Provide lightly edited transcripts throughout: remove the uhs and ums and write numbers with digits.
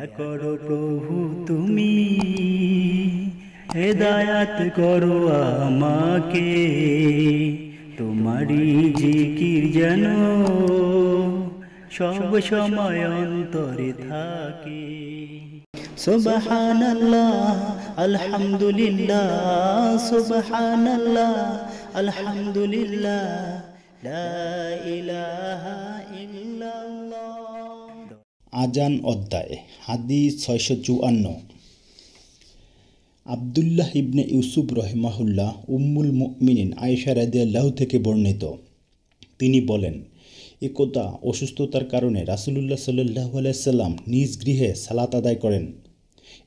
দয়া করো প্রভু তুমি, হেদায়াত করো আমাকে, তোমারই জিকির যেন সব সময় অন্তরে থাকে। সুবহানাল্লাহ আলহামদুলিল্লাহ, সুবহানাল্লাহ আলহামদুলিল্লাহ, লা ইলাহা ইল্লাল্লাহ। আজান অধ্যায়। হাদিস 654। আব্দুল্লাহ ইবনে ইউসুফ রহিমাহুল্লাহ উম্মুল মুমিনিন আয়েশা রাদিয়াল্লাহু থেকে বর্ণিত, তিনি বলেন, একদা অসুস্থতার কারণে রাসূলুল্লাহ সাল্লাল্লাহু আলাইহি সাল্লাম নিজ গৃহে সালাত আদায় করেন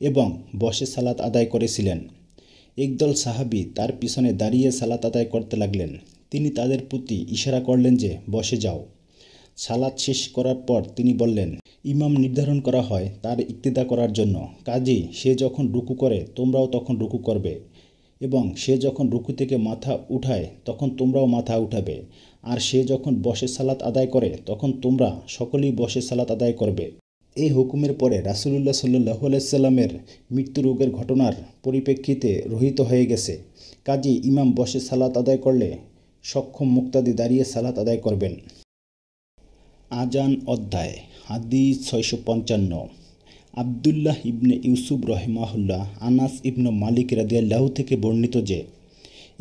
এবং বসে সালাত আদায় করেছিলেন। একদল সাহাবী তার পিছনে দাঁড়িয়ে সালাত আদায় করতে লাগলেন। তিনি তাদের প্রতি ইশারা করলেন যে বসে যাও। সালাত শেষ করার পর তিনি বললেন, ইমাম নির্ধারণ করা হয় তার ইক্তিদা করার জন্য, কাজেই সে যখন রুকু করে তোমরাও তখন রুকু করবে, এবং সে যখন রুকু থেকে মাথা উঠায় তখন তোমরাও মাথা উঠাবে, আর সে যখন বসে সালাত আদায় করে তখন তোমরা সকলেই বসে সালাত আদায় করবে। এই হুকুমের পরে রাসূলুল্লাহ সাল্লাল্লাহু আলাইহি সাল্লামের মৃত্যু রোগের ঘটনার পরিপ্রেক্ষিতে রহিত হয়ে গেছে, কাজেই ইমাম বসে সালাত আদায় করলে সক্ষম মুক্তাদি দাঁড়িয়ে সালাত আদায় করবেন। আজান অধ্যায়। হাদিস 655। আব্দুল্লাহ ইবনে ইউসুফ রহিমাহুল্লাহ আনাস ইবনে মালিক রাদিয়াল্লাহু থেকে বর্ণিত যে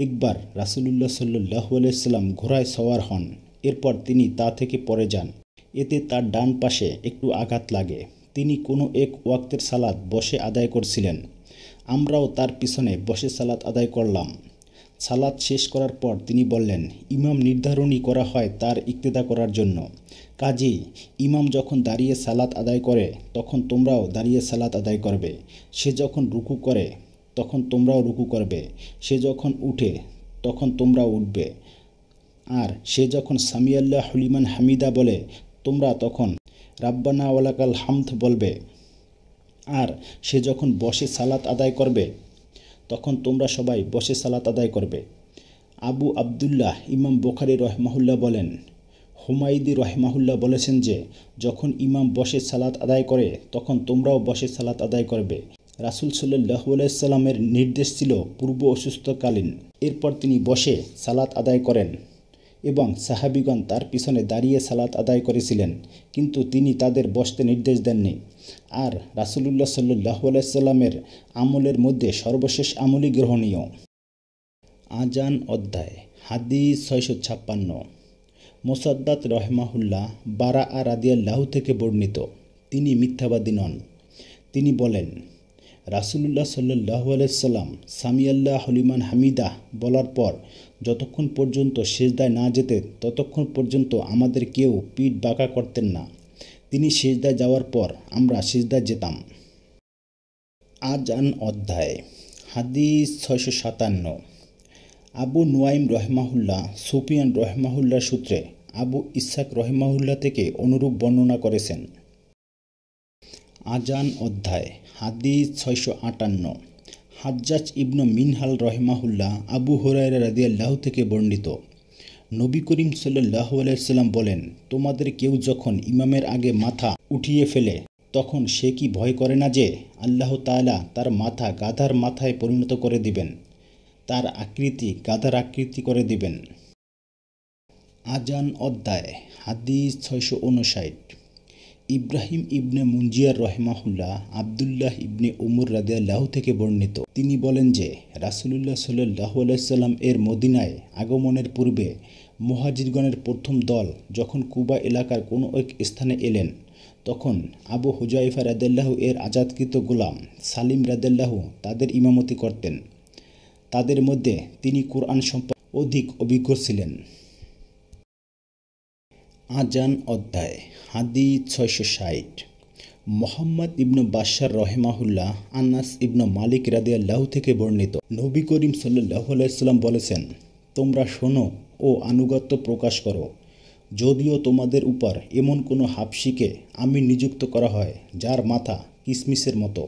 একবার রাসূলুল্লাহ সাল্লাল্লাহু আলাইহি সাল্লাম ঘোড়ায় সওয়ার হন, এরপর তিনি তা থেকে পড়ে যান। এতে তার ডান পাশে একটু আঘাত লাগে। তিনি কোনো এক ওয়াক্তের সালাত বসে আদায় করছিলেন। আমরাও তার পিছনে বসে সালাত আদায় করলাম। সালাত শেষ করার পর তিনি বললেন, ইমাম নির্ধারণই করা হয় তার ইক্তেদা করার জন্য, কাজেই ইমাম যখন দাঁড়িয়ে সালাত আদায় করে তখন তোমরাও দাঁড়িয়ে সালাত আদায় করবে। সে যখন রুকু করে তখন তোমরাও রুকু করবে। সে যখন উঠে তখন তোমরাও উঠবে। আর সে যখন সামিআল্লাহু লিমান হামিদা বলে তোমরা তখন রাব্বানা ওয়ালাকাল হামদ বলবে। আর সে যখন বসে সালাত আদায় করবে তখন তোমরা সবাই বসে সালাত আদায় করবে। আবু আবদুল্লাহ ইমাম বুখারী রহিমাহুল্লাহ বলেন, হুমায়দি রহিমাহুল্লাহ বলেছেন যে যখন ইমাম বসে সালাত আদায় করে তখন তোমরাও বসে সালাত আদায় করবে। রাসূল সাল্লাল্লাহু আলাইহি সাল্লামের নির্দেশ ছিল পূর্ব অসুস্থকালীন। এরপর তিনি বসে সালাত আদায় করেন এবং সাহাবীগণ তার পিছনে দাঁড়িয়ে সালাত আদায় করেছিলেন, কিন্তু তিনি তাদের বসতে নির্দেশ দেননি। আর রাসূলুল্লাহ সাল্লাল্লাহু আলাইহি সাল্লামের আমলের মধ্যে সর্বশেষ আমলই গ্রহণীয়। আজান অধ্যায়। হাদিস 656। মুসাদ্দাদ রহিমাহুল্লাহ বারাআ রাদিয়াল্লাহু থেকে বর্ণিত, তিনি মিথ্যাবাদী নন। তিনি বলেন, রাসূলুল্লাহ সাল্লাল্লাহু আলাইহি সাল্লাম সামিআল্লাহু লিমান হামিদাহ বলার পর যতক্ষণ পর্যন্ত সিজদায় না যেতেন ততক্ষণ পর্যন্ত আমাদের কেউ পিঠ বাঁকা করতেন না। তিনি সিজদায় যাওয়ার পর আমরা সিজদায় যেতাম। আজান অধ্যায়। হাদিস 657। আবু নুয়াইম রহিমাহুল্লাহ সুফিয়ান রহিমাহুল্লাহর সূত্রে আবু ইসহাক রহিমাহুল্লাহ থেকে অনুরূপ বর্ণনা করেছেন। আজান অধ্যায়। হাদিস 658। হাজ্জাজ ইবনে মিনহাল রহিমাহুল্লাহ আবু হুরায়রা রাদিয়াল্লাহু থেকে বর্ণিত, নবী করিম সাল্লাল্লাহু আলাইহি সাল্লাম বলেন, তোমাদের কেউ যখন ইমামের আগে মাথা উঠিয়ে ফেলে তখন সে কি ভয় করে না যে আল্লাহ তাআলা তার মাথা গাধার মাথায় পরিণত করে দিবেন, তার আকৃতি গাধার আকৃতি করে দিবেন। আজান অধ্যায়। হাদিস 659। ইব্রাহিম ইবনে মুনজিয়ার রহিমাহুল্লাহ আব্দুল্লাহ ইবনে উমর রাদিয়াল্লাহু থেকে বর্ণিত, তিনি বলেন যে রাসূলুল্লাহ সাল্লাল্লাহু আলাইহি সাল্লাম এর মদিনায় আগমনের পূর্বে মুহাজিরগণের প্রথম দল যখন কুবা এলাকার কোনো এক স্থানে এলেন তখন আবু হুজাইফা রাদিয়াল্লাহু এর আজাদকৃত গোলাম সালিম রাদিয়াল্লাহু তাদের ইমামতি করতেন। তাদের মধ্যে তিনি কুরআন সম্পর্কে অধিক অভিজ্ঞ ছিলেন। আজান অধ্যায়। হাদিস 660। মুহাম্মদ ইবনে বাশশার রহিমাহুল্লাহ আনাস ইবনে মালিক রাদিয়াল্লাহু থেকে বর্ণিত, নবী করিম সাল্লাল্লাহু আলাইহি সাল্লাম বলেছেন, তোমরা শোনো ও আনুগত্য প্রকাশ করো। যদিও তোমাদের উপর এমন কোনো হাবশীকে আমি নিযুক্ত করা হয় যার মাথা কিসমিসের মতো,